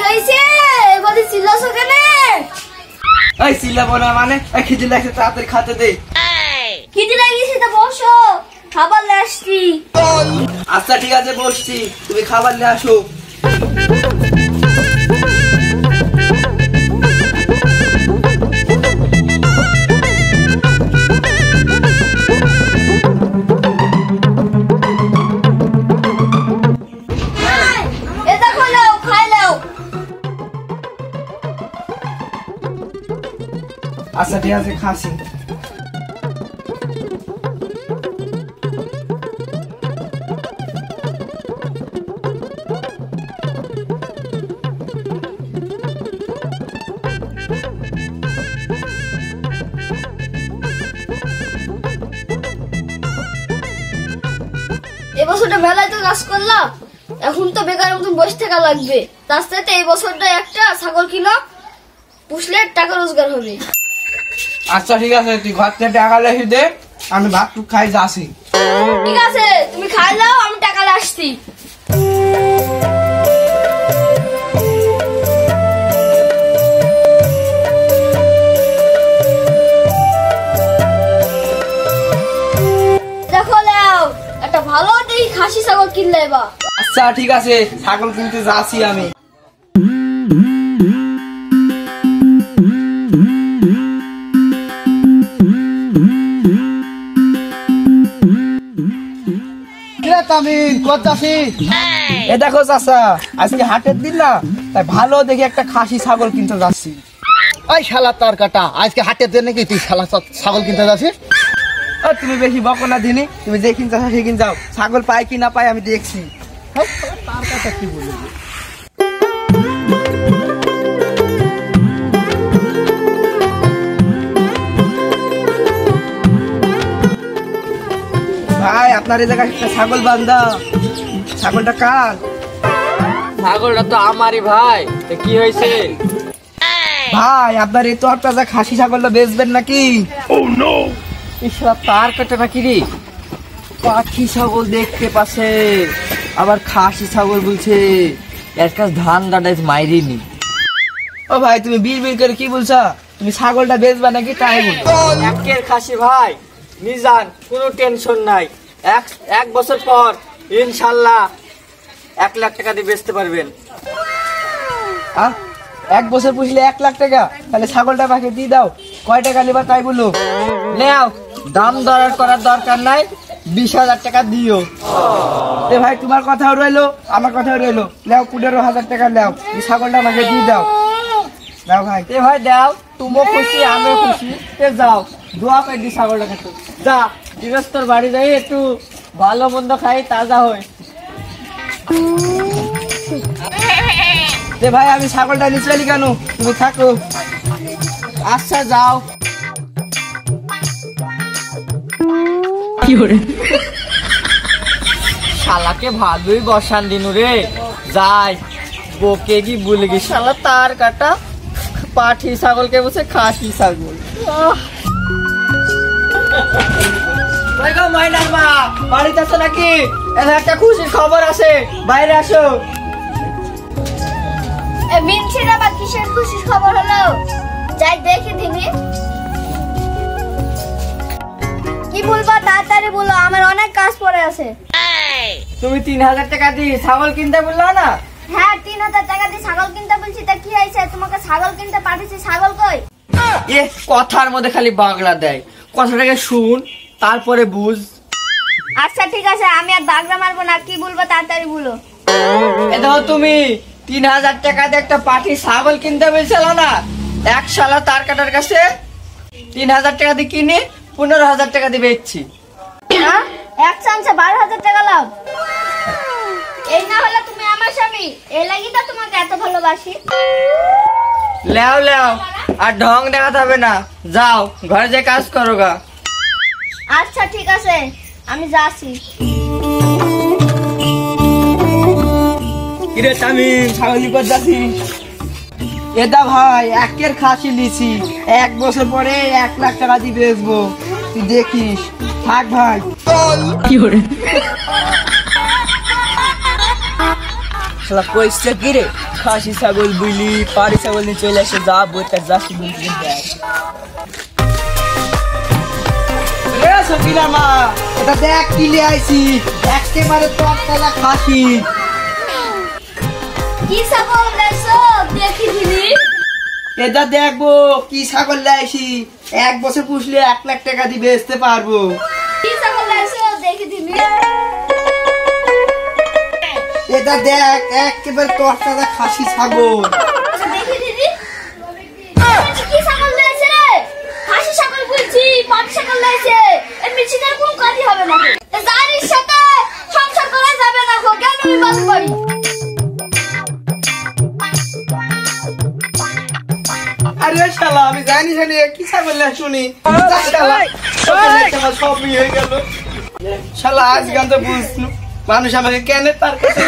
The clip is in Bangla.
হয়েছে এবারে চিল্লাছো কেন? এই চিল্লাবো না মানে খিদে লাগছে তাড়াতাড়ি খেতে দে। খিদে লাগিয়েছে তো বসো, খাবার নিয়ে আসছি। আচ্ছা ঠিক আছে বসছি, তুমি খাবার নিয়ে আসো। আচ্ছা ঠিক আছে খাসি। এবছরটা মেলায় তো কাজ করলাম, এখন তো বেকার মতন বসে থাকা লাগবে। তার সাথে এই বছরটা একটা ছাগল কিনো, পুষলে টাকা রোজগার হবে। আচ্ছা ঠিক আছে, তুই ঘর থেকে টাকা লেখি দে, আমি ভাত টুক খাই যাচ্ছি। ঠিক আছে, তুমি খাই দাও, আমি টাকা আসছি। দেখো লাও, একটা ভালো দেখি খাসি ছাগল কিনলে বা। আচ্ছা ঠিক আছে, ছাগল কিনতে যাচ্ছি আমি। এ দেখো চাচা, আজকে হাটের দিন না, তাই ভালো দেখে একটা খাসি ছাগল কিনতে যাচ্ছি। ওই শালা তার কাটা, আজকে হাটের দিন নাকি তুই শালা ছাগল কিনতে যাচ্ছিস? তুমি বেশি বকো না দিনি, তুমি যে কিনতে আসো সেদিন যাও, ছাগল পাই কি না পাই আমি দেখছি। তার কাটা কি বলবি? ভাই আপনার এই জায়গায় একটা ছাগল বান্ধা, ছাগলটা কার? ছাগলটা তো আমারই ভাই, কি হয়েছে? ভাই আপনার এই তরটা যা খাসি ছাগলটা বেচবেন নাকি? ইসরা তার কাটে নাকি রে? পাখি ছাগল দেখতে পাচ্ছে, আবার খাসি ছাগল বলছে। এর কাছে ধান দাঁড়াই মাইরিনি। ও ভাই তুমি বিড় বিড় করে কি বলছো? তুমি ছাগলটা বেচবা নাকি তাই বল। একের খাসি ভাই, নিজান, কোনো টেনশন নাই। এক বছর পর ইনশাল্লাহ 1 লাখ টাকা দিয়ে বেচতে পারবেন। এক বছর পুষলে 1 লাখ টাকা? তাহলে ছাগলটা আমাকে দিয়ে দাও, কয় টাকা নেবা তাই বলো। নেও, দাম দর করার দরকার নাই, 20,000 টাকা দিও। এ ভাই তোমার কথাও রইলো আমার কথাও রইলো, নাও 15,000 টাকা নাও, এই ছাগলটা আমাকে দিয়ে দাও। নাও ভাই। এ ভাই দাও, তুমিও খুশি আমিও খুশি। এ যাও, দোয়া করে দি ছাগলটা খেতে। যা, গৃহস্থর বাড়ি যাই একটু ভালো মন্দ খাই, তাজা হয়। ভাই আমি ছাগলটা নিচে এলি কেন, তুমি থাকো। আচ্ছা যাও। শালাকে ভালোই বসান দিনু রে, যাই বকে কি বলে গি শালা তার কাটা পাঠি ছাগলকে বসে খাসি ছাগল। মাইনার মা বাড়িতে আছো নাকি? একটা খুশির খবর আছে, বাইরে আসো। মিনছির আবার কিসের খুশির খবর হলো? যাই দেখি দিনি। কি বলবো তাড়াতাড়ি বলো, আমার অনেক কাজ পড়ে আছে। তুমি 3,000 টাকা দিয়ে ছাগল কিনতে বললো না? হ্যাঁ 3,000 টাকা দিয়ে ছাগল কিনতে বলছি, তা কি হয়েছে? তোমাকে ছাগল কিনতে পাঠিয়েছি, ছাগল কই? এ কথার মধ্যে খালি বাগড়া দেয়, কথাটাকে শুন তারপরে বুঝ। আচ্ছা ঠিক আছে, আমি আর বাগড়া মারবো না, কি বলবো তাড়াতাড়ি বলো। এ দেখো, তুমি 3,000 টাকা দিয়ে একটা পাঠি ছাগল কিনতে বলছিল না? এক শালা তার কাটার কাছে 3,000 টাকা দিয়ে কিনে 15,000 টাকা দিয়ে বেচছি। এক চান্সে 12,000 টাকা লাভ। এই না হলে তুমি আমার স্বামী, এই লাগি তো তোমাকে এত ভালোবাসি। লেও লেও, আর ঢং দেখাতে হবে না, যাও ঘরে যে কাজ করো গা। আচ্ছা ঠিক আছে, আমি যাচ্ছি। কিরে তামিম, ছাগল নিকট যাচ্ছিস? এটা ভাই একের খাসি লিছি, 1 বছর পরে 1 লাখ টাকা দিয়ে বেচবো, তুই দেখিস। থাক ভাই। কি করে শালা কইছে কি রে? খাসি ছাগল বুইলি পাড়ি ছাগল নিয়ে চলে আসে যা বই তার জার্সি বুঝলি দেখ রে সকিনা মা, এটা দেখ কি লিয়ে আইছি, একেবারে তরতাজা খাসি। কি ছাগল লাইছো দেখি দিলি? এটা দেখবো কি ছাগল লাইছি, 1 বছর পুষলে 1 লাখ টাকা দিয়ে বেচতে পারবো। কি ছাগল লাইছো দেখি দিলি? এটা দেখ একেবারে তরতাজা খাসি ছাগল। দেখি দিলি? কি ছাগল লাইছে রে? খাসি ছাগল বলছি, পাটি ছাগল লাইছে। এই মিছিনের কোন কাজই হবে না। জানিস সাথে সংসার করা যাবে না, গো কেন আমি বাস করি? আরে শালা, আমি জানি জানি কি ছাগল লাই শুনি। যা শালা, সব হয়ে গেল। শালা আজ গান তো বুঝলু, মানুষ আমাকে কেন তার কাছে